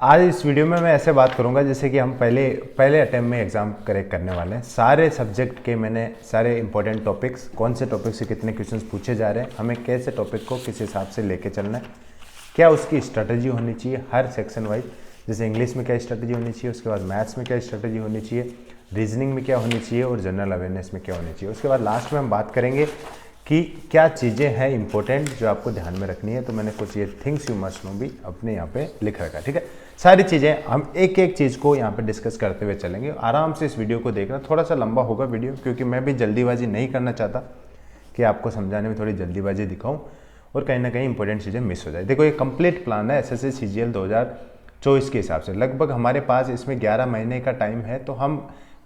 आज इस वीडियो में मैं ऐसे बात करूंगा जैसे कि हम पहले अटेम्प्ट में एग्जाम करेक्ट करने वाले हैं। सारे सब्जेक्ट के मैंने सारे इंपॉर्टेंट टॉपिक्स, कौन से टॉपिक से कितने क्वेश्चंस पूछे जा रहे हैं, हमें कैसे टॉपिक को किस हिसाब से लेके चलना है, क्या उसकी स्ट्रेटजी होनी चाहिए हर सेक्शन वाइज। जैसे इंग्लिश में क्या स्ट्रेटजी होनी चाहिए, उसके बाद मैथ्स में क्या स्ट्रेटजी होनी चाहिए, रीजनिंग में क्या होनी चाहिए और जनरल अवेयरनेस में क्या होनी चाहिए। उसके बाद लास्ट में हम बात करेंगे कि क्या चीज़ें हैं इंपॉर्टेंट जो आपको ध्यान में रखनी है। तो मैंने कुछ ये थिंग्स यू मस्ट नो भी अपने यहाँ पे लिख रखा है, ठीक है। सारी चीज़ें हम एक एक चीज़ को यहाँ पे डिस्कस करते हुए चलेंगे। आराम से इस वीडियो को देखना, थोड़ा सा लंबा होगा वीडियो क्योंकि मैं भी जल्दीबाजी नहीं करना चाहता कि आपको समझाने में थोड़ी जल्दीबाजी दिखाऊं और कहीं ना कहीं इंपॉर्टेंट चीज़ें मिस हो जाए। देखो ये कंप्लीट प्लान है SSC CGL 2024 के हिसाब से। लगभग हमारे पास इसमें 11 महीने का टाइम है, तो हम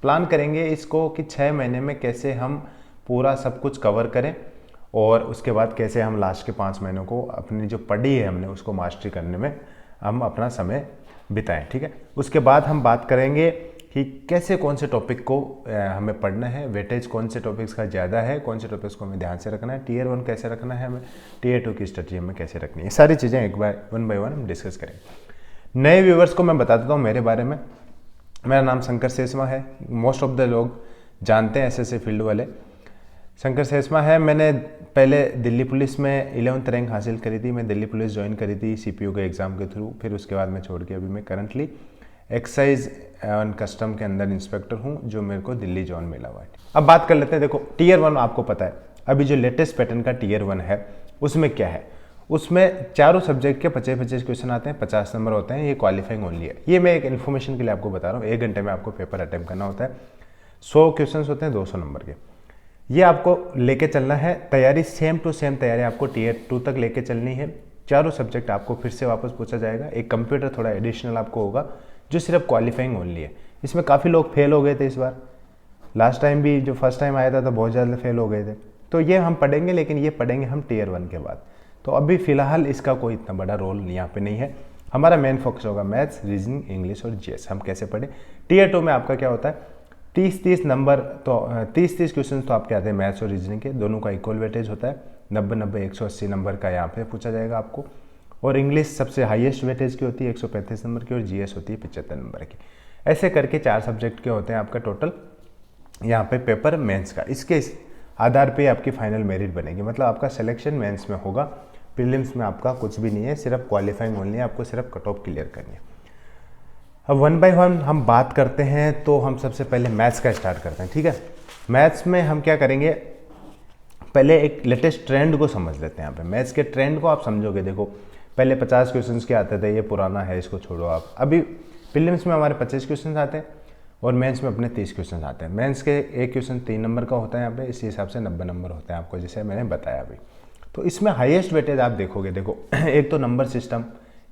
प्लान करेंगे इसको कि 6 महीने में कैसे हम पूरा सब कुछ कवर करें और उसके बाद कैसे हम लास्ट के 5 महीनों को अपनी जो पढ़ी है हमने उसको मास्टरी करने में हम अपना समय बिताएं, ठीक है। उसके बाद हम बात करेंगे कि कैसे कौन से टॉपिक को हमें पढ़ना है, वेटेज कौन से टॉपिक्स का ज़्यादा है, कौन से टॉपिक्स को हमें ध्यान से रखना है, Tier 1 कैसे रखना है हमें, Tier 2 की स्ट्रेटजी हमें कैसे रखनी है। सारी चीज़ें वन बाय वन हम डिस्कस करेंगे। नए व्यूवर्स को मैं बता देता हूँ मेरे बारे में। मेरा नाम शंकर सेसमा है। मोस्ट ऑफ द लोग जानते हैं SSC फील्ड वाले। शंकर सेसमा है। मैंने पहले दिल्ली पुलिस में 11th रैंक हासिल करी थी। मैं दिल्ली पुलिस ज्वाइन करी थी CPO के एग्ज़ाम के थ्रू। फिर उसके बाद मैं छोड़ के अभी मैं करंटली एक्साइज एंड कस्टम के अंदर इंस्पेक्टर हूँ, जो मेरे को दिल्ली जॉन मिला हुआ है। अब बात कर लेते हैं। देखो Tier 1 आपको पता है अभी जो लेटेस्ट पैटर्न का Tier 1 है उसमें क्या है, उसमें चारों सब्जेक्ट के 25-25 क्वेश्चन आते हैं, 50 नंबर होते हैं। ये क्वालिफाइंग ओनली है। ये मैं एक इन्फॉर्मेशन के लिए आपको बता रहा हूँ। 1 घंटे में आपको पेपर अटेम्प्ट करना होता है। 100 क्वेश्चन होते हैं 200 नंबर के। ये आपको लेके चलना है। तैयारी सेम टू सेम तैयारी आपको Tier 2 तक लेके चलनी है। चारों सब्जेक्ट आपको फिर से वापस पूछा जाएगा। एक कंप्यूटर थोड़ा एडिशनल आपको होगा जो सिर्फ क्वालिफाइंग ओनली है। इसमें काफ़ी लोग फेल हो गए थे इस बार। लास्ट टाइम भी जो फर्स्ट टाइम आया था तो बहुत ज़्यादा फेल हो गए थे। तो ये हम पढ़ेंगे, लेकिन ये पढ़ेंगे हम Tier 1 के बाद। तो अभी फ़िलहाल इसका कोई इतना बड़ा रोल यहाँ पे नहीं है। हमारा मेन फोकस होगा मैथ्स, रीजनिंग, इंग्लिश और GS। हम कैसे पढ़ें। Tier 2 में आपका क्या होता है, 30-30 नंबर, तो 30-30 क्वेश्चन तो आपके आते हैं मैथ्स और रीजनिंग के। दोनों का इक्वल वेटेज होता है। 90-90 180 नंबर का यहाँ पे पूछा जाएगा आपको। और इंग्लिश सबसे हाईएस्ट वेटेज की होती है 135 नंबर की, और GS होती है 75 नंबर की। ऐसे करके 4 सब्जेक्ट के होते हैं आपका टोटल यहाँ पे पेपर मेंस का। इसके आधार पे आपकी फाइनल मेरिट बनेगी, मतलब आपका सिलेक्शन मेंस में होगा। प्रीलिम्स में आपका कुछ भी नहीं है, सिर्फ क्वालिफाइंग ओनली है। आपको सिर्फ कट ऑफ क्लियर करनी है। अब 1 बाय 1 हम बात करते हैं। तो हम सबसे पहले मैथ्स का स्टार्ट करते हैं, ठीक है। मैथ्स में हम क्या करेंगे, पहले एक लेटेस्ट ट्रेंड को समझ लेते हैं। यहाँ पे मैथ्स के ट्रेंड को आप समझोगे। देखो पहले 50 क्वेश्चंस के आते थे, ये पुराना है, इसको छोड़ो आप। अभी प्रीलिम्स में हमारे 25 क्वेश्चन आते हैं और मेंस में अपने 30 क्वेश्चन आते हैं। मेंस के एक क्वेश्चन 3 नंबर का होता है यहाँ पे, इसी हिसाब से 90 नंबर होते हैं आपको, जैसे मैंने बताया अभी। तो इसमें हाईएस्ट वेटेज आप देखोगे। देखो एक तो नंबर सिस्टम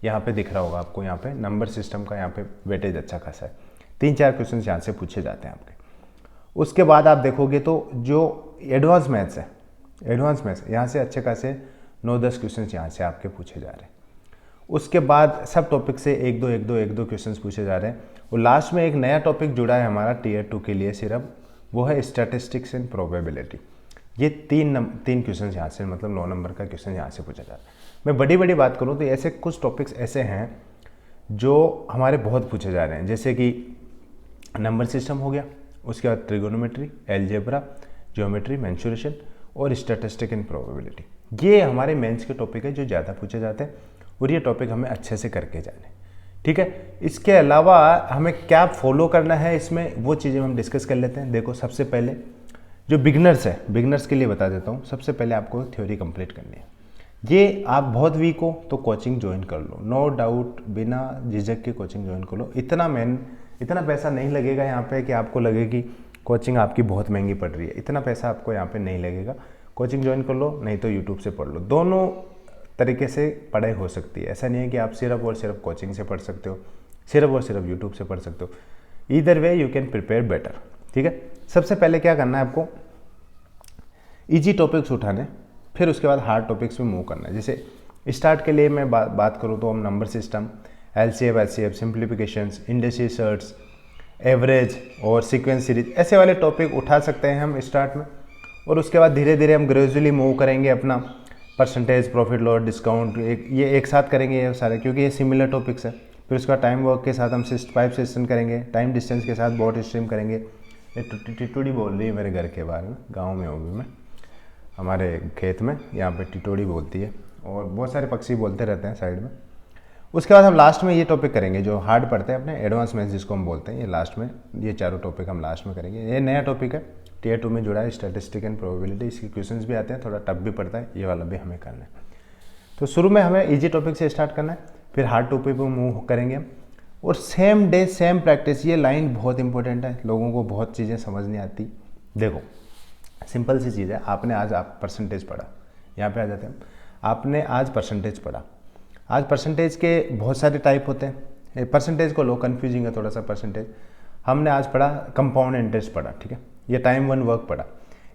यहाँ पे दिख रहा होगा आपको। यहाँ पे नंबर सिस्टम का यहाँ पे वेटेज अच्छा खासा है। 3-4 क्वेश्चन यहाँ से पूछे जाते हैं आपके। उसके बाद आप देखोगे तो जो एडवांस मैथ्स है, एडवांस मैथ्स यहाँ से अच्छे खासे 9-10 क्वेश्चन यहाँ से आपके पूछे जा रहे हैं। उसके बाद सब टॉपिक से 1-2 क्वेश्चन पूछे जा रहे हैं। और लास्ट में एक नया टॉपिक जुड़ा है हमारा Tier 2 के लिए सिर्फ, वो है स्टैटिस्टिक्स एंड प्रोबेबिलिटी। ये 3 क्वेश्चन यहाँ से, मतलब 9 नंबर का क्वेश्चन यहाँ से पूछा जा रहा है। मैं बड़ी बात करूँ तो ऐसे कुछ टॉपिक्स ऐसे हैं जो हमारे बहुत पूछे जा रहे हैं, जैसे कि नंबर सिस्टम हो गया, उसके बाद ट्रिगोनोमेट्री, एलजेब्रा, ज्योमेट्री, मेंसुरेशन और स्टैटिस्टिक एंड प्रोबेबिलिटी। ये हमारे मेंस के टॉपिक है जो ज़्यादा पूछे जाते हैं और ये टॉपिक हमें अच्छे से करके जाने, ठीक है। इसके अलावा हमें क्या फॉलो करना है इसमें, वो चीज़ें हम डिस्कस कर लेते हैं। देखो सबसे पहले जो बिगनर्स है, बिगनर्स के लिए बता देता हूँ। सबसे पहले आपको थ्योरी कंप्लीट करनी है। ये आप बहुत वीक हो तो कोचिंग ज्वाइन कर लो, नो डाउट, बिना झिझक के कोचिंग ज्वाइन कर लो। इतना पैसा नहीं लगेगा यहाँ पे कि आपको लगे कि कोचिंग आपकी बहुत महंगी पड़ रही है। इतना पैसा आपको यहाँ पे नहीं लगेगा। कोचिंग ज्वाइन कर लो, नहीं तो यूट्यूब से पढ़ लो। दोनों तरीके से पढ़ाई हो सकती है। ऐसा नहीं है कि आप सिर्फ और सिर्फ कोचिंग से पढ़ सकते हो, सिर्फ और सिर्फ यूट्यूब से पढ़ सकते हो। Either way you can prepare better, ठीक है। सबसे पहले क्या करना है आपको, ईजी टॉपिक्स उठाने, फिर उसके बाद हार्ड टॉपिक्स में मूव करना है। जैसे स्टार्ट के लिए मैं बात करूँ तो हम number system, LCF, HCF, simplifications, indices, surds, average और सीक्वेंस सीरीज, ऐसे वाले टॉपिक उठा सकते हैं हम स्टार्ट में। और उसके बाद धीरे धीरे हम ग्रेजुअली मूव करेंगे अपना परसेंटेज, प्रॉफिट लॉस, डिस्काउंट, ये एक साथ करेंगे ये सारे, क्योंकि ये सिमिलर टॉपिक्स है। फिर उसका टाइम वर्क के साथ हम पाइप सिस्टम करेंगे, टाइम डिस्टेंस के साथ बोट स्ट्रीम करेंगे। ये टिटोड़ी बोल रही है मेरे घर के बारे में, गाँव में हूँ मैं, हमारे खेत में यहाँ पे टिटोड़ी बोलती है, और बहुत सारे पक्षी बोलते रहते हैं साइड में। उसके बाद हम लास्ट में ये टॉपिक करेंगे जो हार्ड पढ़ते हैं अपने, एडवांस मैथ्स जिसको हम बोलते हैं, ये लास्ट में, ये चारों टॉपिक हम लास्ट में करेंगे। ये नया टॉपिक है, टियर 2 में जुड़ा है, स्टैटिस्टिक एंड प्रोबेबिलिटी। इसके क्वेश्चंस भी आते हैं, थोड़ा टफ भी पड़ता है, ये वाला भी हमें करना है। तो शुरू में हमें इजी टॉपिक से स्टार्ट करना है, फिर हार्ड टॉपिक पर मूव करेंगे, और सेम डे सेम प्रैक्टिस। ये लाइन बहुत इंपॉर्टेंट है, लोगों को बहुत चीज़ें समझ नहीं आती। देखो सिंपल सी चीज़ है, आपने आज आप परसेंटेज पढ़ा, यहाँ पे आ जाते हैं, आपने आज परसेंटेज पढ़ा। आज परसेंटेज के बहुत सारे टाइप होते हैं, परसेंटेज को लो, कन्फ्यूजिंग है थोड़ा सा परसेंटेज। हमने आज पढ़ा कंपाउंड इंटरेस्ट पढ़ा, ठीक है, ये टाइम 1 वर्क पढ़ा।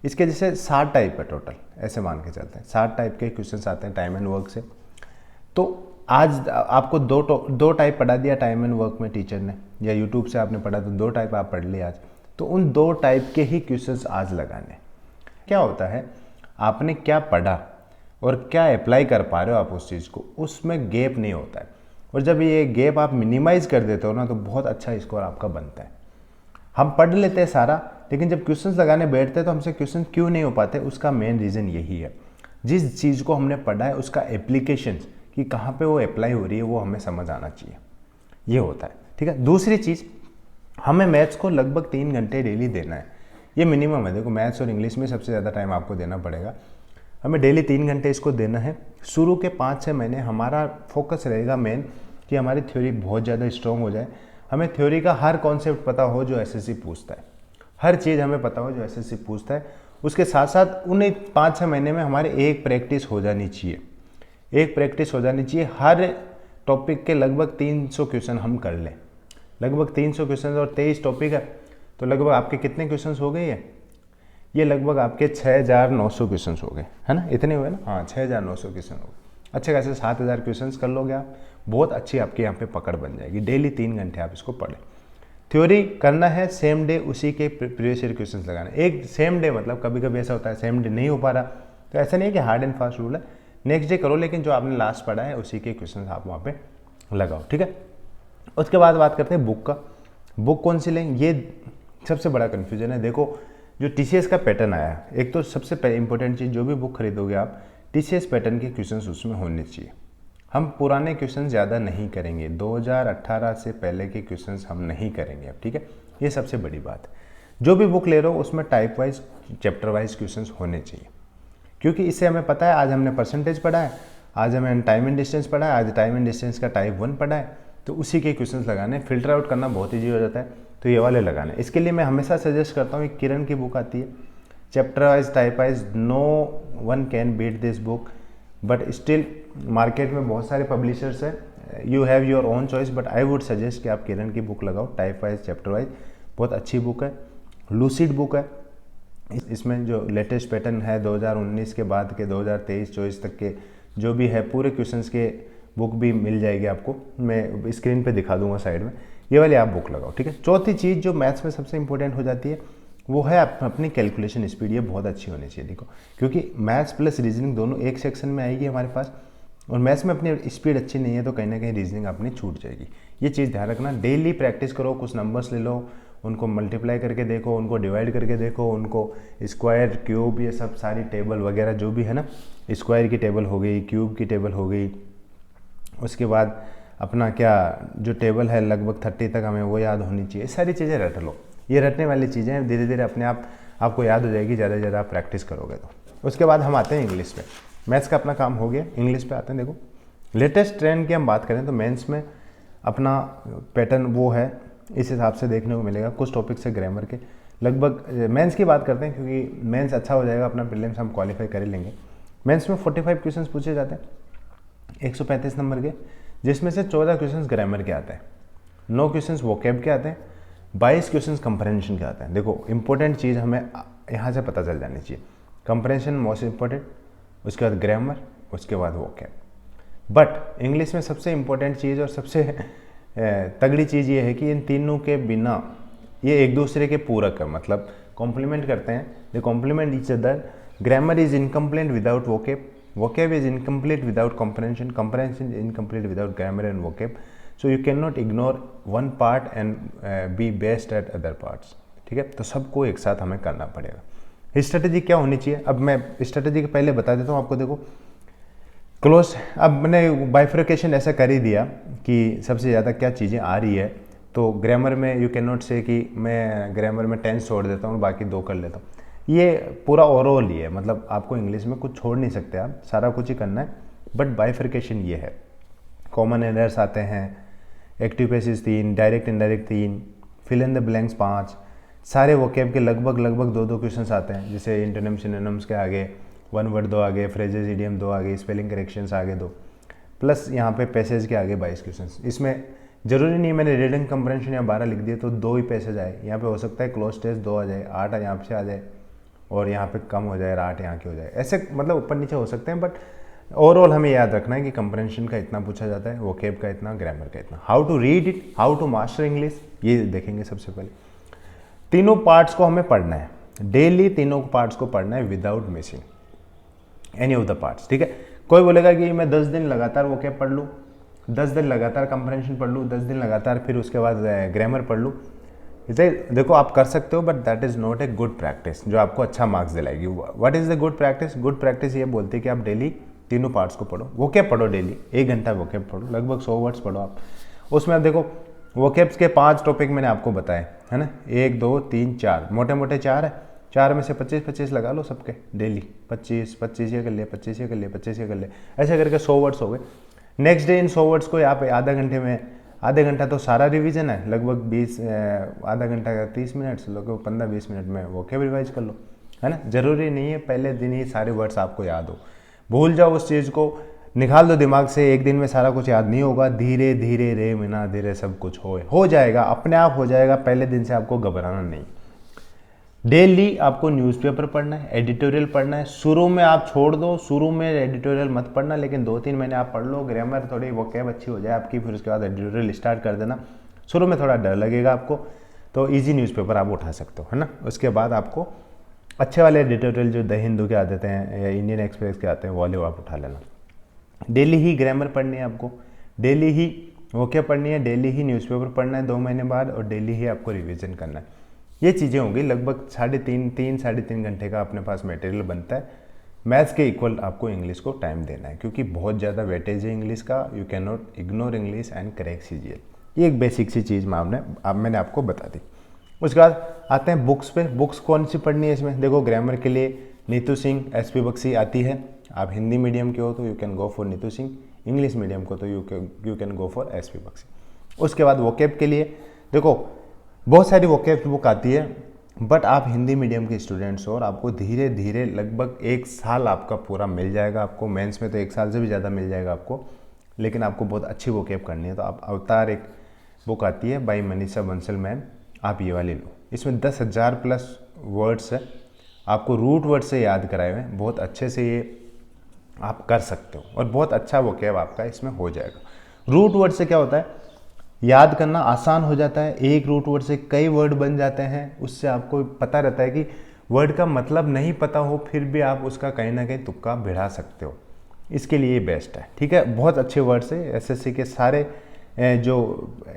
इसके जैसे 60 टाइप है टोटल, ऐसे मान के चलते हैं 60 टाइप के क्वेश्चंस आते हैं टाइम एंड वर्क से। तो आज आपको दो टाइप पढ़ा दिया टाइम एंड वर्क में टीचर ने, या यूट्यूब से आपने पढ़ा तो 2 टाइप आप पढ़ लिए आज। तो उन 2 टाइप के ही क्वेश्चंस आज लगाने। क्या होता है, आपने क्या पढ़ा और क्या अप्लाई कर पा रहे हो आप उस चीज़ को, उसमें गैप नहीं होता है। और जब ये गैप आप मिनिमाइज कर देते हो ना, तो बहुत अच्छा स्कोर आपका बनता है। हम पढ़ लेते हैं सारा, लेकिन जब क्वेश्चंस लगाने बैठते हैं तो हमसे क्वेश्चन क्यों नहीं हो पाते, उसका मेन रीज़न यही है। जिस चीज़ को हमने पढ़ा है उसका एप्लीकेशन कि कहाँ पे वो अप्लाई हो रही है, वो हमें समझ आना चाहिए, ये होता है, ठीक है। दूसरी चीज़, हमें मैथ्स को लगभग 3 घंटे डेली देना है, ये मिनिमम है। देखो मैथ्स और इंग्लिश में सबसे ज़्यादा टाइम आपको देना पड़ेगा, हमें डेली 3 घंटे इसको देना है। शुरू के 5-6 महीने हमारा फोकस रहेगा मेन कि हमारी थ्योरी बहुत ज़्यादा स्ट्रॉन्ग हो जाए, हमें थ्योरी का हर कॉन्सेप्ट पता हो जो एसएससी पूछता है, हर चीज़ हमें पता हो जो एसएससी पूछता है। उसके साथ साथ उन 5-6 महीने में हमारे एक प्रैक्टिस हो जानी चाहिए, एक प्रैक्टिस हो जानी चाहिए। हर टॉपिक के लगभग 300 क्वेश्चन हम कर लें, लगभग 300 क्वेश्चन, और 23 टॉपिक है तो लगभग आपके कितने क्वेश्चन हो गए ये लगभग आपके 6900 क्वेश्चन हो गए, है ना, इतने हुए ना, हाँ 6900 क्वेश्चन हो गए। अच्छे खासे 7000 क्वेश्चन कर लोगे आप, बहुत अच्छी आपकी यहाँ पे पकड़ बन जाएगी। डेली 3 घंटे आप इसको पढ़ें। थ्योरी करना है सेम डे, उसी के प्रीवियस ईयर क्वेश्चन लगाना। एक सेम डे मतलब कभी कभी ऐसा होता है सेम डे नहीं हो पा रहा, तो ऐसा नहीं है कि हार्ड एंड फास्ट रूल है, नेक्स्ट डे करो, लेकिन जो आपने लास्ट पढ़ा है उसी के क्वेश्चन आप वहाँ पे लगाओ, ठीक है। उसके बाद बात करते हैं बुक का। बुक कौन सी लें, ये सबसे बड़ा कन्फ्यूजन है। देखो जो टीसीएस का पैटर्न आया है, एक तो सबसे इंपॉर्टेंट चीज़, जो भी बुक खरीदोगे आप, टीसीएस पैटर्न के क्वेश्चंस उसमें होने चाहिए। हम पुराने क्वेश्चन ज़्यादा नहीं करेंगे, 2018 से पहले के क्वेश्चंस हम नहीं करेंगे अब, ठीक है, ये सबसे बड़ी बात है। जो भी बुक ले रहे हो उसमें type wise, chapter wise questions होने चाहिए, क्योंकि इससे हमें पता है आज हमने परसेंटेज पढ़ा है, आज हमें टाइम एंड डिस्टेंस पढ़ा है, आज टाइम एंड डिस्टेंस का टाइप 1 पढ़ा है, तो उसी के क्वेश्चंस लगाने, फिल्टर आउट करना बहुत ईजी हो जाता है, तो ये वाले लगाने। इसके लिए मैं हमेशा सजेस्ट करता हूँ, एक किरण की बुक आती है, chapter wise type wise, no one can beat this book, but still market में बहुत सारे पब्लिशर्स हैं, you have your own choice, but I would suggest कि आप किरण की बुक लगाओ, टाइप वाइज चैप्टर वाइज, बहुत अच्छी बुक है। लूसिड बुक है, इसमें जो लेटेस्ट पैटर्न है 2019 के बाद के 2023-24 तक के जो भी है पूरे क्वेश्चंस के बुक भी मिल जाएगी आपको, मैं स्क्रीन पे दिखा दूंगा साइड में, ये वाली आप बुक लगाओ, ठीक है। चौथी चीज़ जो मैथ्स में सबसे इंपॉर्टेंट हो जाती है वो है अपनी कैलकुलेशन स्पीड, ये बहुत अच्छी होनी चाहिए। देखो क्योंकि मैथ्स प्लस रीजनिंग दोनों एक सेक्शन में आएगी हमारे पास, और मैथ्स में अपनी स्पीड अच्छी नहीं है तो कहीं ना कहीं रीजनिंग अपनी छूट जाएगी। ये चीज़ ध्यान रखना, डेली प्रैक्टिस करो, कुछ नंबर्स ले लो, उनको मल्टीप्लाई करके देखो, उनको डिवाइड करके देखो, उनको स्क्वायर क्यूब ये सब सारी टेबल वगैरह जो भी है ना, स्क्वायर की टेबल हो गई, क्यूब की टेबल हो गई, उसके बाद अपना क्या जो टेबल है लगभग 30 तक हमें वो याद होनी चाहिए। सारी चीज़ें रट लो, ये रटने वाली चीज़ें हैं, धीरे धीरे अपने आप आपको याद हो जाएगी, ज़्यादा से ज़्यादा आप प्रैक्टिस करोगे तो। उसके बाद हम आते हैं इंग्लिश पे, मैथ्स का अपना काम हो गया, इंग्लिश पे आते हैं। देखो लेटेस्ट ट्रेंड की हम बात करें तो मेंस में अपना पैटर्न वो है, इस हिसाब से देखने को मिलेगा। कुछ टॉपिक्स है ग्रामर के, लगभग मेंस की बात करते हैं क्योंकि मेंस अच्छा हो जाएगा, अपना प्रीलिम्स हम क्वालिफाई कर ही लेंगे। मेंस में 45 क्वेश्चन पूछे जाते हैं 135 नंबर के, जिसमें से 14 क्वेश्चन ग्रामर के आते हैं, 9 क्वेश्चन वोकैब के आते हैं, 22 क्वेश्चन कंप्रहेंशन के आते हैं। देखो इंपॉर्टेंट चीज़ हमें यहाँ से पता चल जानी चाहिए, कंप्रहेंशन मोस्ट इंपॉर्टेंट, उसके बाद ग्रामर, उसके बाद वोकैब। बट इंग्लिश में सबसे इंपॉर्टेंट चीज़ और सबसे तगड़ी चीज़ ये है कि इन तीनों के बिना ये एक दूसरे के पूरक है, मतलब कॉम्प्लीमेंट करते हैं, they compliment each other. Grammar is incomplete without vocab, vocab is incomplete without comprehension, comprehension is incomplete without grammar and vocab. So you can not ignore one part and B best at other parts, ठीक है। तो सबको एक साथ हमें करना पड़ेगा। Strategy क्या होनी चाहिए, अब मैं स्ट्रेटेजी के पहले बता देता हूँ आपको। देखो क्लोज, अब मैंने बाइफर्केशन ऐसा कर ही दिया कि सबसे ज़्यादा क्या चीज़ें आ रही है। तो ग्रामर में यू कैन नॉट से कि मैं ग्रामर में टेंस छोड़ देता हूँ बाकी 2 कर लेता हूँ। ये पूरा ओवरऑल ही है, मतलब आपको इंग्लिश में कुछ छोड़ नहीं सकते, आप सारा कुछ ही करना है। बट बाइफर्केशन ये है, कॉमन एरर्स आते हैं, active passive 3, direct indirect 3, fill in the blanks 5, सारे वोकैब के लगभग 2-2 क्वेश्चंस आते हैं। जैसे इंटोनिम्स सिनोनिम्स के आगे 1 वर्ड 2 आगे, फ्रेजेस इडियम 2 आगे, स्पेलिंग करेक्शंस आगे 2, प्लस यहाँ पे पैसेज के आगे 22 क्वेश्चंस। इसमें जरूरी नहीं मैंने रीडिंग कंप्रेंशन या 12 लिख दिए तो 2 ही पैसेज आए, यहाँ पे हो सकता है क्लोज टेस्ट 2 आ जाए, 8 यहाँ से आ जाए और यहाँ पे कम हो जाए, 8 यहाँ के हो जाए, ऐसे मतलब ऊपर नीचे हो सकते हैं। बट ओवरऑल हमें याद रखना है कि कंप्रेंशन का इतना पूछा जाता है, वोकैब का इतना, ग्रामर का इतना। How to read it, how to master English, ये देखेंगे सबसे पहले। तीनों पार्ट्स को हमें पढ़ना है डेली, तीनों पार्ट्स को पढ़ना है without missing any of the parts, ठीक है। कोई बोलेगा कि मैं 10 दिन लगातार वोकैब पढ़ लूँ, 10 दिन लगातार कंप्रेंशन पढ़ लूँ, 10 दिन लगातार फिर उसके बाद ग्रामर पढ़ लूँ, इसे देखो आप कर सकते हो, but that is not a good practice जो आपको अच्छा मार्क्स दिलाएगी। What is the good practice? Good practice ये बोलती है कि आप डेली तीनों पार्ट्स को पढ़ो, वोकैब पढ़ो डेली, 1 घंटा वोकैब पढ़ो, लगभग 100 वर्ड्स पढ़ो आप। उसमें आप देखो वोकैब्स के 5 टॉपिक मैंने आपको बताए, है ना, 1 2 3 4, मोटे मोटे 4 है, 4 में से 25-25 लगा लो सबके डेली, 25 ये कर लिए, 25 ये कर लिए, 25 ये कर लिए, ऐसे करके 100 वर्ड्स हो गए। नेक्स्ट डे इन 100 वर्ड्स को यहाँ पे आधा घंटे में, आधे घंटा तो सारा रिवीजन है, लगभग 20, आधा घंटा का 30 मिनट, लगभग 15-20 मिनट में वोकैब रिवाइज कर लो, है ना। ज़रूरी नहीं है पहले दिन ही सारे वर्ड्स आपको याद हो, भूल जाओ उस चीज़ को, निकाल दो दिमाग से। एक दिन में सारा कुछ याद नहीं होगा, धीरे धीरे रे महीना धीरे सब कुछ हो जाएगा, अपने आप हो जाएगा। पहले दिन से आपको घबराना नहीं। डेली आपको न्यूज़पेपर पढ़ना है, एडिटोरियल पढ़ना है। शुरू में आप छोड़ दो, शुरू में एडिटोरियल मत पढ़ना, लेकिन 2-3 महीने आप पढ़ लो, ग्रामर थोड़ी वोकैब अच्छी हो जाए आपकी, फिर उसके बाद एडिटोरियल स्टार्ट कर देना। शुरू में थोड़ा डर लगेगा आपको, तो इजी न्यूज़पेपर आप उठा सकते हो, है ना। उसके बाद आपको अच्छे वाले एडिटोरियल जो द हिंदू के आते हैं या इंडियन एक्सप्रेस के आते हैं वो वाले आप उठा लेना। डेली ही ग्रामर पढ़नी है आपको, डेली ही वोकैब पढ़नी है, डेली ही न्यूज़पेपर पढ़ना है 2 महीने बाद, और डेली ही आपको रिवीजन करना है। ये चीज़ें होंगी, लगभग 3.5 घंटे का अपने पास मटेरियल बनता है। मैथ्स के इक्वल आपको इंग्लिश को टाइम देना है, क्योंकि बहुत ज़्यादा वेटेज है इंग्लिश का। You can not ignore English and correct CGL। ये एक बेसिक सी चीज़ मैंने आपको बता दी। उसके बाद आते हैं बुक्स पे। बुक्स कौन सी पढ़नी है इसमें? देखो ग्रामर के लिए नीतू सिंह, SP बख्शी आती है। आप हिंदी मीडियम के हो तो you can go for Neetu Singh, English medium को तो you can go for SP Bakshi. उसके बाद वोकैब के लिए देखो बहुत सारी वोकैब की बुक आती है, बट आप हिंदी मीडियम के स्टूडेंट्स हो और आपको धीरे धीरे लगभग 1 साल आपका पूरा मिल जाएगा। आपको मेंस में तो 1 साल से भी ज़्यादा मिल जाएगा आपको, लेकिन आपको बहुत अच्छी वोकैब करनी है तो आप अवतार एक बुक आती है बाई मनीषा बंसल मैम, आप ये वाली लो। इसमें 10,000 प्लस वर्ड्स है, आपको रूट वर्ड से याद कराए हुए हैं, बहुत अच्छे से ये आप कर सकते हो और बहुत अच्छा वोकैब आपका इसमें हो जाएगा। रूट वर्ड से क्या होता है, याद करना आसान हो जाता है। एक रूट वर्ड से कई वर्ड बन जाते हैं, उससे आपको पता रहता है कि वर्ड का मतलब नहीं पता हो फिर भी आप उसका कहीं ना कहीं तुक्का भिड़ा सकते हो। इसके लिए बेस्ट है, ठीक है। बहुत अच्छे वर्ड्स है, SSC के सारे जो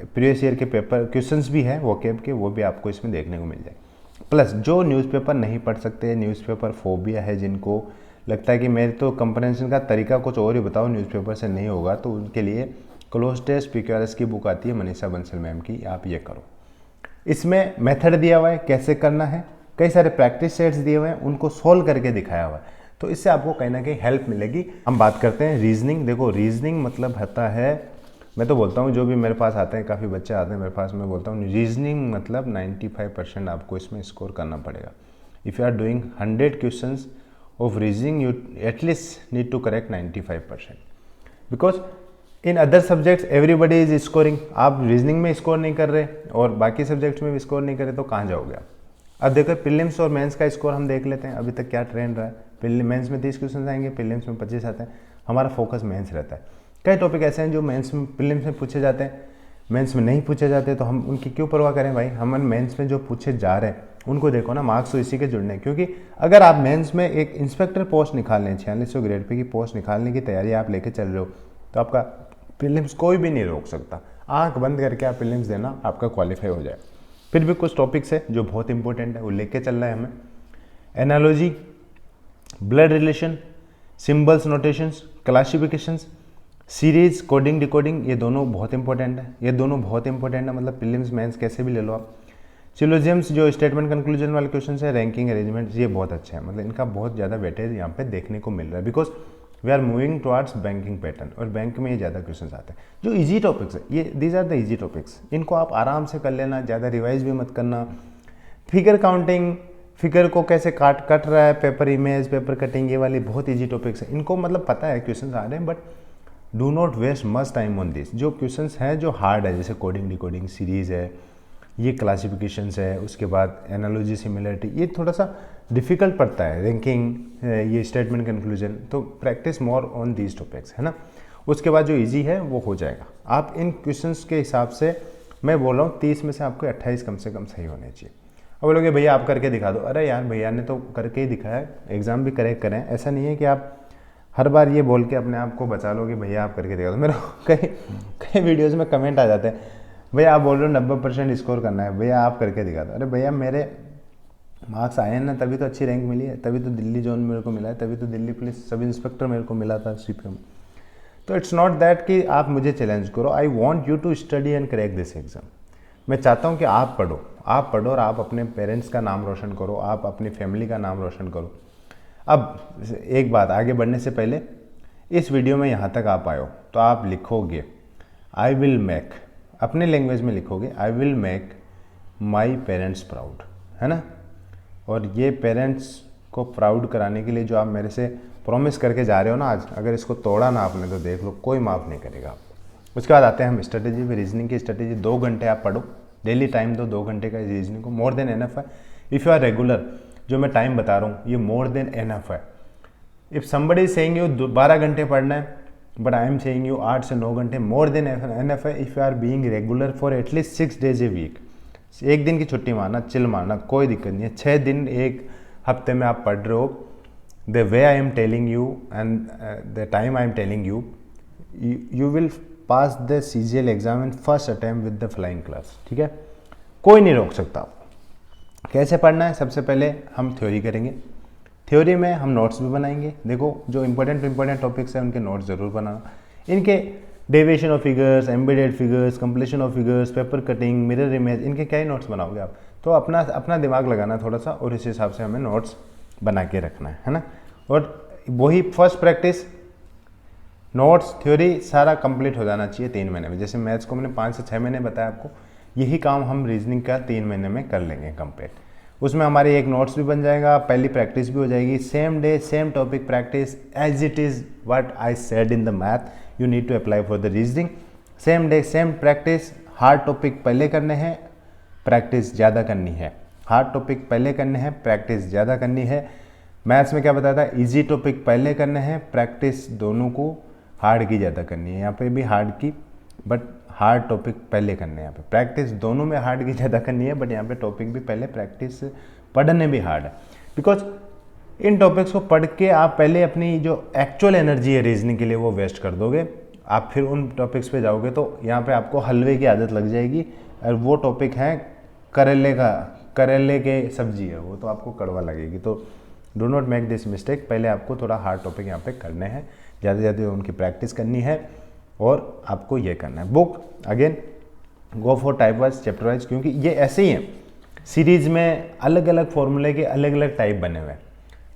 प्रीवियस ईयर के पेपर क्वेश्चंस भी हैं वोकैब के, वो भी आपको इसमें देखने को मिल जाए। प्लस जो न्यूज़पेपर नहीं पढ़ सकते, न्यूज़पेपर फोबिया है, जिनको लगता है कि मेरे तो कंप्रेंशन का तरीका कुछ और ही बताओ, न्यूज़पेपर से नहीं होगा, तो उनके लिए क्लोज टेस्ट PQRS की बुक आती है मनीषा बंसल मैम की, आप ये करो। इसमें मेथड दिया हुआ है कैसे करना है, कई सारे प्रैक्टिस सेट्स दिए हुए हैं, उनको सोल्व करके दिखाया हुआ है, तो इससे आपको कहीं ना कहीं हेल्प मिलेगी। हम बात करते हैं रीजनिंग। देखो रीजनिंग मतलब होता है, मैं तो बोलता हूँ जो भी मेरे पास आते हैं, काफ़ी बच्चे आते हैं मेरे पास, मैं बोलता हूँ रीजनिंग मतलब 95% आपको इसमें स्कोर करना पड़ेगा। If you are doing 100 questions of reasoning, you at least need to correct 95%, because in other subjects everybody is scoring. आप रीजनिंग में स्कोर नहीं कर रहे और बाकी सब्जेक्ट्स में भी स्कोर नहीं कर रहे, तो कहाँ जाओगे आप? अब देखो प्रीलिम्स और मेंस का स्कोर हम देख लेते हैं, अभी तक क्या ट्रेंड रहा है। मेंस में 30 क्वेश्चन आएंगे, प्रीलिम्स में 25 आते हैं। हमारा फोकस मेंस रहता है। कई टॉपिक ऐसे हैं जो मेंस में, प्रीलिम्स में पूछे जाते हैं, मेंस में नहीं पूछे जाते, तो हम उनकी क्यों परवाह करें भाई? हम मेंस में जो पूछे जा रहे हैं उनको देखो ना, मार्क्स तो इसी के जुड़ने हैं। क्योंकि अगर आप मेंस में एक इंस्पेक्टर पोस्ट निकालने, 4600 ग्रेड पे की पोस्ट निकालने की तैयारी आप लेके चल रहे हो, तो आपका प्रीलिम्स कोई भी नहीं रोक सकता। आंख बंद करके आप प्रीलिम्स देना, आपका क्वालिफाई हो जाए। फिर भी कुछ टॉपिक्स है जो बहुत इंपॉर्टेंट है, वो लेके चल रहा है हमें। Analogy, blood relation, symbols notations, classifications, series, coding, decoding, ये दोनों बहुत इंपॉर्टेंट है। ये दोनों बहुत इंपॉर्टेंट है, मतलब प्रीलिम्स मेंस कैसे भी ले लो आप। सिलोजियम्स जो स्टेटमेंट कंक्लूजन वाले क्वेश्चन है, रैंकिंग अरेंजमेंट, ये बहुत अच्छा है, मतलब इनका बहुत ज़्यादा वेटेज यहाँ पे देखने को मिल रहा है, because we are moving towards banking pattern, और बैंक में ये ज़्यादा क्वेश्चन आते हैं। जो इजी टॉपिक्स है, ये these are the easy topics, इनको आप आराम से कर लेना, ज़्यादा रिवाइज भी मत करना। फिगर काउंटिंग, फिगर को कैसे कट रहा है, पेपर इमेज, पेपर कटिंग, ये वाली बहुत ईजी टॉपिक्स है, इनको मतलब पता है क्वेश्चन आ रहे हैं, but do not waste much time on this. जो क्वेश्चन हैं जो हार्ड है, जैसे कोडिंग, डिकोडिंग, सीरीज है, ये क्लासिफिकेशंस है, उसके बाद एनालॉजी, सिमिलरिटी, ये थोड़ा सा डिफिकल्ट पड़ता है, रैंकिंग, ये स्टेटमेंट कंक्लूजन, तो practice more on these topics, है ना। उसके बाद जो इजी है वो हो जाएगा। आप इन क्वेश्चंस के हिसाब से, मैं बोल रहा हूँ 30 में से आपको 28 कम से कम सही होने चाहिए। अब बोलोगे भैया आप करके दिखा दो, अरे यार भैया ने तो करके ही दिखाया है, एग्ज़ाम भी करेक्ट करें। ऐसा नहीं है कि आप हर बार ये बोल के अपने आप को बचा लो कि भैया आप करके दिखा दो। मेरे कई वीडियोज़ में कमेंट आ जाते हैं, भैया आप बोल रहे हो 90% स्कोर करना है, भैया आप करके दिखा दो। अरे भैया मेरे मार्क्स आए हैं ना, तभी तो अच्छी रैंक मिली है, तभी तो दिल्ली जोन मेरे को मिला है, तभी तो दिल्ली पुलिस सब इंस्पेक्टर मेरे को मिला था CPM। तो इट्स नॉट दैट कि आप मुझे चैलेंज करो, I want you to study and crack this exam. मैं चाहता हूँ कि आप पढ़ो और आप अपने पेरेंट्स का नाम रोशन करो, आप अपनी फैमिली का नाम रोशन करो। अब एक बात, आगे बढ़ने से पहले, इस वीडियो में यहाँ तक आप आए हो तो आप लिखोगे आई विल मेक, अपने लैंग्वेज में लिखोगे आई will make my parents proud, है ना। और ये पेरेंट्स को प्राउड कराने के लिए जो आप मेरे से प्रॉमिस करके जा रहे हो ना आज, अगर इसको तोड़ा ना आपने तो देख लो कोई माफ़ नहीं करेगा आपको। उसके बाद आते हैं हम स्ट्रेटेजी में, रीजनिंग की स्ट्रेटेजी। 2 घंटे आप पढ़ो, डेली टाइम दो, 2 घंटे का रीजनिंग को, मोर देन एनफ है। इफ़ यू आर रेगुलर, जो मैं टाइम बता रहा हूँ ये मोर देन एनफ है। इफ़ समबडी सेइंग यू 12 घंटे पढ़ना है, but I am saying you 8 से 9 घंटे, मोर देन एनफ है। If you are being regular for at least 6 days a week, एक दिन की छुट्टी मारना, चिल मारना, कोई दिक्कत नहीं है। 6 दिन एक हफ्ते में आप पढ़ रहे हो, the way I am telling you and the time I am telling you, you will pass the CGL exam in first attempt with the flying class, ठीक है। कोई नहीं रोक सकता आपको। कैसे पढ़ना है, सबसे पहले हम थ्योरी करेंगे, थ्योरी में हम नोट्स भी बनाएंगे। देखो जो इंपॉर्टेंट टॉपिक्स हैं उनके नोट्स ज़रूर बनाना। इनके deviation of figures, embedded figures, completion of figures, paper cutting, mirror image, इनके क्या ही नोट्स बनाओगे आप। तो अपना दिमाग लगाना थोड़ा सा, और इस हिसाब से हमें नोट्स बना के रखना है ना। और वही फर्स्ट प्रैक्टिस, नोट्स, थ्योरी सारा कंप्लीट हो जाना चाहिए 3 महीने में। जैसे मैथ्स को मैंने 5 से 6 महीने बताया आपको, यही काम हम रीजनिंग का 3 महीने में कर लेंगे कंप्लीट। उसमें हमारी एक नोट्स भी बन जाएगा, पहली प्रैक्टिस भी हो जाएगी। Same day same topic practice, as it is what I said in the math you need to apply for the reasoning. Same day same practice, hard topic पहले करने हैं, प्रैक्टिस ज़्यादा करनी है। हार्ड टॉपिक पहले करने हैं, प्रैक्टिस ज़्यादा करनी है। मैथ्स में क्या बताया था, ईजी टॉपिक पहले करने हैं, प्रैक्टिस दोनों को हार्ड की ज़्यादा करनी है। यहाँ पे भी हार्ड की, बट हार्ड टॉपिक पहले करने हैं। यहाँ पे प्रैक्टिस दोनों में हार्ड की ज़्यादा करनी है, बट यहाँ पे टॉपिक भी पहले, प्रैक्टिस पढ़ने भी हार्ड है। बिकॉज इन टॉपिक्स को पढ़ के आप पहले अपनी जो एक्चुअल एनर्जी है रीजनिंग के लिए वो वेस्ट कर दोगे। आप फिर उन टॉपिक्स पे जाओगे तो यहाँ पे आपको हलवे की आदत लग जाएगी, और वो टॉपिक है करेले के सब्जी है, वो तो आपको कड़वा लगेगी। तो do not make this mistake. पहले आपको थोड़ा हार्ड टॉपिक यहाँ पे करने हैं, ज़्यादा से ज़्यादा उनकी प्रैक्टिस करनी है, और आपको ये करना है। Book again go for type wise, chapter wise, क्योंकि ये ऐसे ही है, सीरीज में अलग अलग फॉर्मूले के अलग अलग टाइप बने हुए हैं।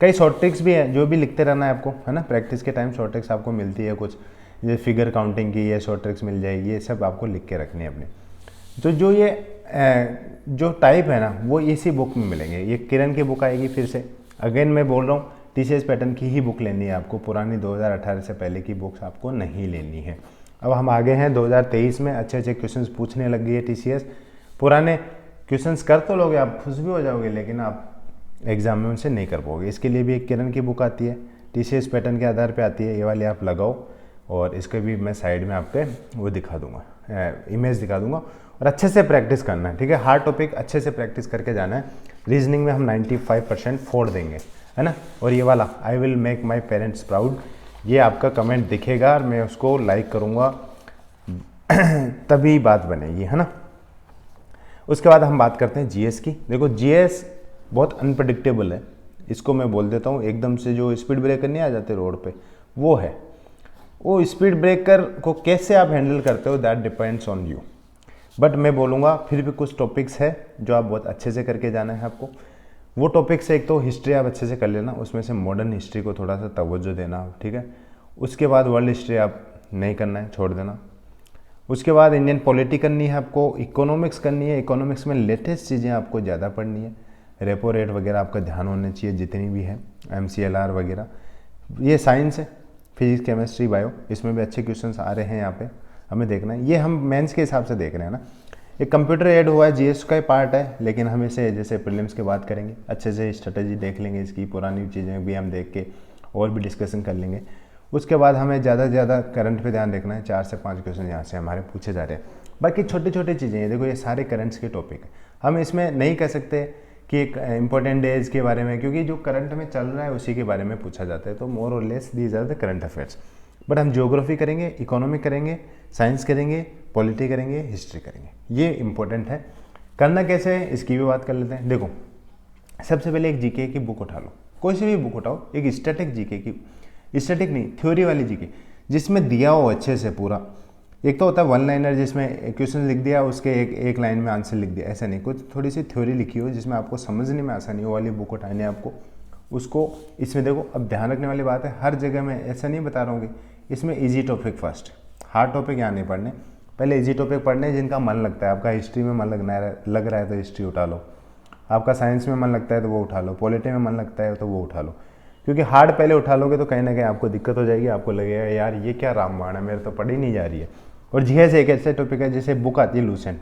कई शॉर्ट ट्रिक्स भी हैं जो भी लिखते रहना है आपको, है ना। प्रैक्टिस के टाइम शॉर्ट ट्रिक्स आपको मिलती है कुछ, जैसे फिगर काउंटिंग की ये शॉर्ट ट्रिक्स मिल जाएगी, ये सब आपको लिख के रखनी है अपनी। तो जो टाइप है ना वो इसी बुक में मिलेंगे। ये किरण की बुक आएगी फिर से, अगेन मैं बोल रहा हूँ TCS पैटर्न की ही बुक लेनी है आपको, पुरानी 2018 से पहले की बुक्स आपको नहीं लेनी है। अब हम आगे हैं 2023 में, अच्छे अच्छे क्वेश्चंस पूछने लग गई है TCS। पुराने क्वेश्चंस कर तो लोगे आप, खुश भी हो जाओगे, लेकिन आप एग्जाम में उनसे नहीं कर पाओगे। इसके लिए भी एक किरण की बुक आती है, TCS पैटर्न के आधार पे आती है, ये वाली आप लगाओ, और इसके भी मैं साइड में आपके वो दिखा दूंगा, इमेज दिखा दूंगा। और अच्छे से प्रैक्टिस करना है, ठीक है। हार्ड टॉपिक अच्छे से प्रैक्टिस करके जाना है। रीजनिंग में हम 95% फोड़ देंगे, है ना। और ये वाला आई will make my parents proud, ये आपका कमेंट दिखेगा और मैं उसको लाइक करूँगा। तभी बात बनेगी, है ना। उसके बाद हम बात करते हैं जीएस की। देखो जीएस बहुत अनप्रडिक्टेबल है, इसको मैं बोल देता हूँ। एकदम से जो स्पीड ब्रेकर नहीं आ जाते रोड पे, वो है। वो स्पीड ब्रेकर को कैसे आप हैंडल करते हो, that depends on you. But मैं बोलूँगा फिर भी कुछ टॉपिक्स है जो आप बहुत अच्छे से करके जाना है आपको। वो टॉपिक्स है, एक तो हिस्ट्री आप अच्छे से कर लेना, उसमें से मॉडर्न हिस्ट्री को थोड़ा सा तवज्जो देना, ठीक है। उसके बाद वर्ल्ड हिस्ट्री आप नहीं करना है, छोड़ देना। उसके बाद इंडियन पॉलिटी करनी है आपको, इकोनॉमिक्स करनी है। इकोनॉमिक्स में लेटेस्ट चीज़ें आपको ज़्यादा पढ़नी है, रेपो रेट वगैरह आपका ध्यान होना चाहिए जितनी भी है, MCLR वगैरह। ये साइंस है, फिजिक्स केमिस्ट्री बायो, इसमें भी अच्छे क्वेश्चंस आ रहे हैं यहाँ पे, हमें देखना है। ये हम मेंस के हिसाब से देख रहे हैं ना। एक कंप्यूटर ऐड हुआ है, जीएस का ही पार्ट है, लेकिन हम इसे जैसे प्रीलिम्स के बाद करेंगे, अच्छे से स्ट्रेटेजी देख लेंगे, इसकी पुरानी चीज़ें भी हम देख के और भी डिस्कशन कर लेंगे। उसके बाद हमें ज़्यादा से ज़्यादा करंट पे ध्यान देखना है। 4 से 5 क्वेश्चन यहाँ से हमारे पूछे जा रहे हैं। बाकी छोटी छोटी चीज़ें हैं, देखो ये सारे करंट्स के टॉपिक हैं। हम इसमें नहीं कह सकते कि एक इंपॉर्टेंट डेज के बारे में, क्योंकि जो करंट में चल रहा है उसी के बारे में पूछा जाता है। तो मोर और less these are the current affairs. But हम ज्योग्राफी करेंगे, इकोनॉमी करेंगे, साइंस करेंगे, पॉलिटी करेंगे, हिस्ट्री करेंगे। ये इंपॉर्टेंट है। करना कैसे है इसकी भी बात कर लेते हैं। देखो सबसे पहले एक जीके की बुक उठा लो, कोई सी भी बुक उठाओ, एक स्टैटिक जीके की, स्टैटिक नहीं थ्योरी वाली जीके, जिसमें दिया हो अच्छे से पूरा। एक तो होता है वन लाइनर, जिसमें क्वेश्चन लिख दिया, उसके एक लाइन में आंसर लिख दिया, ऐसा नहीं। कुछ थोड़ी सी थ्योरी लिखी हो जिसमें आपको समझने में आसानी हो, वाली बुक उठानी है आपको। उसको इसमें देखो, अब ध्यान रखने वाली बात है, हर जगह मैं ऐसा नहीं बता रहा हूँ कि इसमें easy topic first, hard topic यहाँ नहीं पढ़ने। पहले ईजी टॉपिक पढ़ने जिनका मन लगता है। आपका हिस्ट्री में मन लग रहा है तो हिस्ट्री उठा लो, आपका साइंस में मन लगता है तो वो उठा लो, पॉलिटी में मन लगता है तो वो उठा लो। क्योंकि हार्ड पहले उठा लोगे तो कहीं ना कहीं आपको दिक्कत हो जाएगी, आपको लगेगा यार ये क्या रामबाण है, मेरे तो पढ़ी नहीं जा रही है। और जीएस एक ऐसे टॉपिक है, जैसे बुक आती है लूसेंट,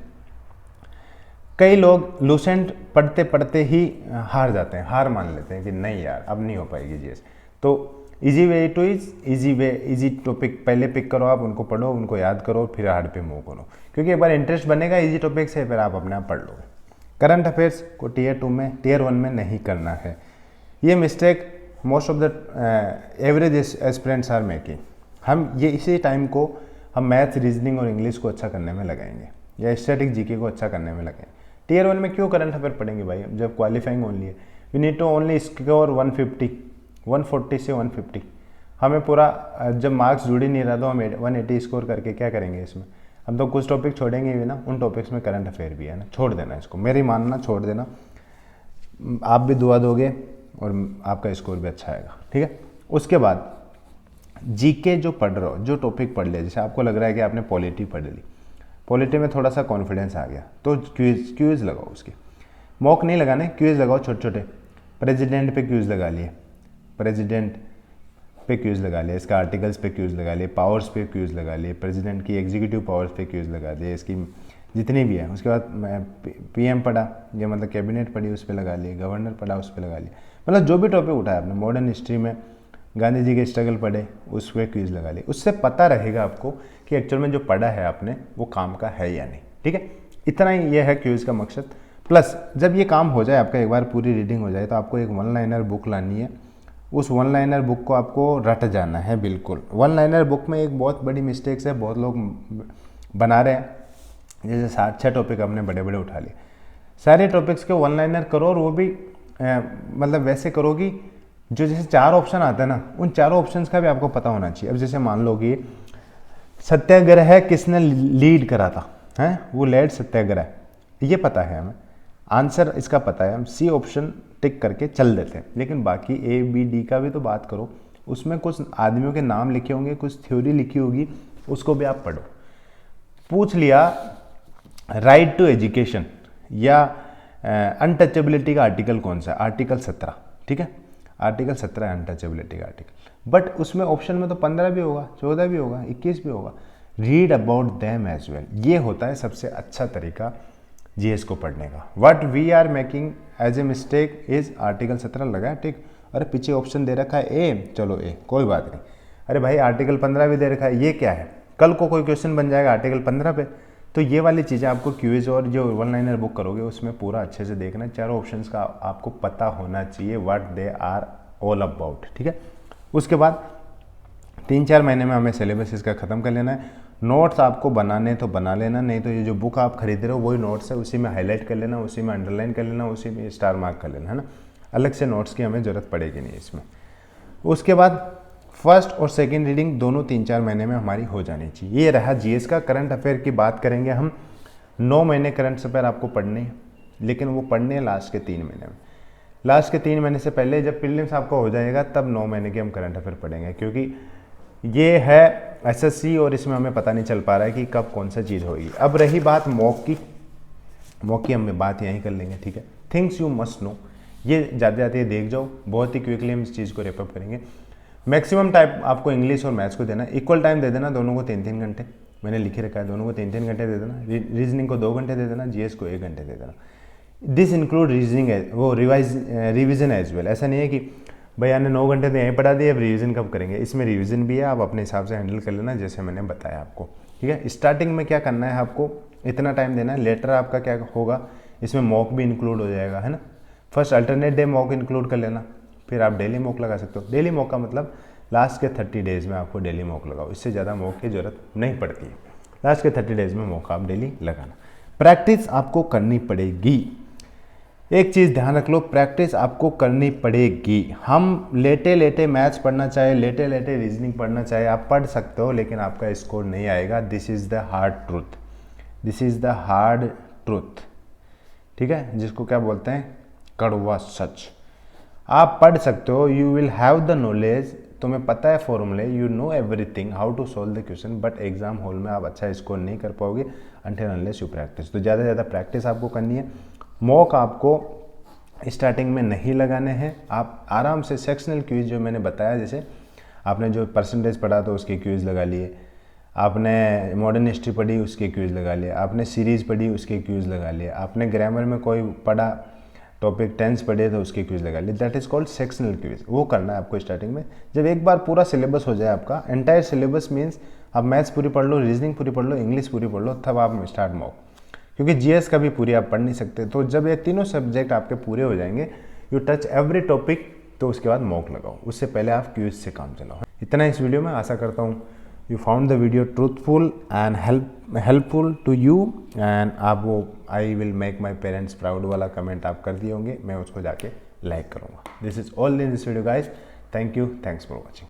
कई लोग लूसेंट पढ़ते पढ़ते ही हार जाते हैं, हार मान लेते हैं कि नहीं यार अब नहीं हो पाएगी जीएस। तो easy way to easy topic पहले पिक करो, आप उनको पढ़ो, उनको याद करो, फिर हार्ड पे मूव करो। क्योंकि एक बार इंटरेस्ट बनेगा इजी टॉपिक से, फिर आप अपने आप पढ़ लोगे। करंट अफेयर्स को टीयर 2 में, टीयर 1 में नहीं करना है। ये mistake most of the average aspirants are making. हम ये इसी टाइम को हम मैथ्स, रीजनिंग और इंग्लिश को अच्छा करने में लगाएंगे, या स्टैटिक जीके को अच्छा करने में लगाएंगे। टीयर 1 में क्यों करंट अफेयर पढ़ेंगे भाई, जब क्वालिफाइंग ओनली है। We need to only score 140 से 150। हमें पूरा जब मार्क्स जुड़ ही नहीं रहा तो हम 180 स्कोर करके क्या करेंगे इसमें। हम तो कुछ टॉपिक छोड़ेंगे भी ना, उन टॉपिक्स में करंट अफेयर भी है ना, छोड़ देना इसको, मेरी मानना छोड़ देना। आप भी दुआ दोगे और आपका स्कोर भी अच्छा आएगा, ठीक है। उसके बाद जीके जो पढ़ रहे हो, जो टॉपिक पढ़ लिया, जैसे आपको लग रहा है कि आपने पॉलिटी पढ़ ली, पॉलिटी में थोड़ा सा कॉन्फिडेंस आ गया तो क्यूज लगाओ। उसके मॉक नहीं लगाने, क्यूज लगाओ छोटे छोटे। प्रेसिडेंट पे क्यूज लगा लिए, प्रेसिडेंट पे क्यूज लगा लिया, इसका आर्टिकल्स पे क्यूज लगा लिए, पावर्स पे क्यूज लगा लिए, प्रेसिडेंट की एग्जीक्यूटिव पावर्स पे क्यूज लगा दिए, इसकी जितनी भी है। उसके बाद पीएम पढ़ा, ये मतलब कैबिनेट पढ़ी, उस पर लगा लिए, गवर्नर पढ़ा, उस पर लगा लिया। मतलब जो भी टॉपिक उठाया आपने, मॉडर्न हिस्ट्री में गांधी जी के स्ट्रगल पढ़े, उस पर क्यूज लगा लिए। उससे पता रहेगा आपको कि एक्चुअल में जो पढ़ा है आपने वो काम का है या नहीं, ठीक है। इतना ही ये है क्यूज का मकसद। प्लस जब ये काम हो जाए आपका, एक बार पूरी रीडिंग हो जाए, तो आपको एक वन लाइनर बुक लानी है। उस वन लाइनर बुक को आपको रट जाना है बिल्कुल। वन लाइनर बुक में एक बहुत बड़ी मिस्टेक्स है, बहुत लोग बना रहे हैं, जैसे 6 टॉपिक आपने बड़े बड़े उठा लिए, सारे टॉपिक्स के वन लाइनर करो, और वो भी मतलब वैसे करो कि जो जैसे 4 ऑप्शन आते हैं ना, उन चारों ऑप्शंस का भी आपको पता होना चाहिए। अब जैसे मान लो कि सत्याग्रह किसने लीड करा था, हैं वो लेड सत्याग्रह, ये पता है हमें, आंसर इसका पता है, हम सी ऑप्शन टिक करके चल देते हैं। लेकिन बाकी ए बी डी का भी तो बात करो, उसमें कुछ आदमियों के नाम लिखे होंगे, कुछ थ्योरी लिखी होगी, उसको भी आप पढ़ो। पूछ लिया राइट टू एजुकेशन या अनटचेबिलिटी का आर्टिकल कौन सा है, आर्टिकल 17, ठीक है, आर्टिकल 17 है अनटचेबिलिटी का आर्टिकल। बट उसमें ऑप्शन में तो 15 भी होगा, 14 भी होगा, 21 भी होगा। Read about them as well, ये होता है सबसे अच्छा तरीका जीएस को पढ़ने का। What we are making as a mistake is article 17 लगा ठीक, अरे पीछे ऑप्शन दे रखा है ए, चलो ए कोई बात नहीं, अरे भाई आर्टिकल 15 भी दे रखा है, ये क्या है, कल को कोई क्वेश्चन बन जाएगा आर्टिकल 15 पे। तो ये वाली चीज़ें आपको क्यूज और जो वन लाइनर बुक करोगे उसमें पूरा अच्छे से देखना, चारों ऑप्शंस का आपको पता होना चाहिए what they are all about, ठीक है। उसके बाद 3-4 महीने में हमें सिलेबस इसका ख़त्म कर लेना है। नोट्स आपको बनाने तो बना लेना, नहीं तो ये जो बुक आप खरीद रहे हो वही नोट्स है, उसी में हाईलाइट कर लेना, उसी में अंडरलाइन कर लेना, उसी में स्टार मार्क कर लेना, है ना। अलग से नोट्स की हमें ज़रूरत पड़ेगी नहीं इसमें। उसके बाद फर्स्ट और सेकंड रीडिंग दोनों 3-4 महीने में हमारी हो जानी चाहिए। ये रहा जीएस का। करंट अफेयर की बात करेंगे हम। 9 महीने करंट अफेयर आपको पढ़ने हैं, लेकिन वो पढ़ने हैं लास्ट के 3 महीने में। लास्ट के 3 महीने से पहले जब प्रीलिम्स आपका हो जाएगा तब 9 महीने के हम करंट अफेयर पढ़ेंगे, क्योंकि ये है एसएससी और इसमें हमें पता नहीं चल पा रहा है कि कब कौन सा चीज़ होगी। अब रही बात मॉक की हम बात यहीं कर लेंगे, ठीक है। थिंग्स यू मस्ट नो, ये जाते जाते देख जाओ, बहुत ही क्विकली हम इस चीज़ को रेपअप करेंगे। मैक्सिमम टाइम आपको इंग्लिश और मैथ्स को देना, इक्वल टाइम दे देना, दोनों को 3-3 घंटे मैंने लिखे रखा है, दोनों को 3-3 घंटे दे देना। रीजनिंग को 2 घंटे दे देना, जीएस को 1 घंटे दे देना। दिस इंक्लूड रीजनिंग वो रिविजन एज वेल। ऐसा नहीं है कि भैया ने 9 घंटे तो यहीं पढ़ा दिए, अब रिवीजन कब करेंगे। इसमें रिवीजन भी है, आप अपने हिसाब से हैंडल कर लेना जैसे मैंने बताया आपको, ठीक है। स्टार्टिंग में क्या करना है, आपको इतना टाइम देना है। लेटर आपका क्या होगा, इसमें मॉक भी इंक्लूड हो जाएगा, है ना। First alternate day mock include कर लेना, फिर आप डेली मॉक लगा सकते हो। डेली मॉक का मतलब लास्ट के 30 डेज़ में आपको डेली मॉक लगाओ, इससे ज़्यादा मॉक की ज़रूरत नहीं पड़ती है। लास्ट के 30 डेज़ में मॉक आप डेली लगाना। प्रैक्टिस आपको करनी पड़ेगी। एक चीज़ ध्यान रख लो, प्रैक्टिस आपको करनी पड़ेगी। हम लेटे लेटे मैथ्स पढ़ना चाहे, लेटे लेटे रीजनिंग पढ़ना चाहे, आप पढ़ सकते हो, लेकिन आपका स्कोर नहीं आएगा। This is the hard truth, this is the hard truth, ठीक है, जिसको क्या बोलते हैं, कड़वा सच। आप पढ़ सकते हो, you will have the knowledge, तुम्हें पता है फॉर्मूले, you know everything how to solve the question, but exam hall में आप अच्छा स्कोर नहीं कर पाओगे अनटिल अनलेस यू प्रैक्टिस। तो ज़्यादा से ज़्यादा प्रैक्टिस आपको करनी है। मॉक आपको स्टार्टिंग में नहीं लगाने हैं। आप आराम से सेक्शनल क्विज जो मैंने बताया, जैसे आपने जो परसेंटेज पढ़ा तो उसके क्विज लगा लिए, आपने मॉडर्न हिस्ट्री पढ़ी उसके क्विज लगा लिए, आपने सीरीज़ पढ़ी उसके क्विज लगा लिए, आपने ग्रामर में कोई पढ़ा टॉपिक टेंस पढ़े तो उसके क्विज लगा लिए। That is called sectional quiz. वो करना है आपको स्टार्टिंग में। जब एक बार पूरा सिलेबस हो जाए आपका, एंटायर सिलेबस मीन्स आप मैथ्स पूरी पढ़ लो, रीजनिंग पूरी पढ़ लो, इंग्लिश पूरी पढ़ लो, तब आप स्टार्ट मॉक, क्योंकि जीएस का भी पूरी आप पढ़ नहीं सकते। तो जब ये तीनों सब्जेक्ट आपके पूरे हो जाएंगे, यू टच एवरी टॉपिक, तो उसके बाद मॉक लगाओ। उससे पहले आप क्विज से काम चलाओ। इतना इस वीडियो में। आशा करता हूँ you found the video truthful and helpful to you, and आप वो I will make my parents proud वाला कमेंट आप कर दिए होंगे, मैं उसको जाके लाइक करूँगा। This is all in this video guys. Thank you, thanks for watching.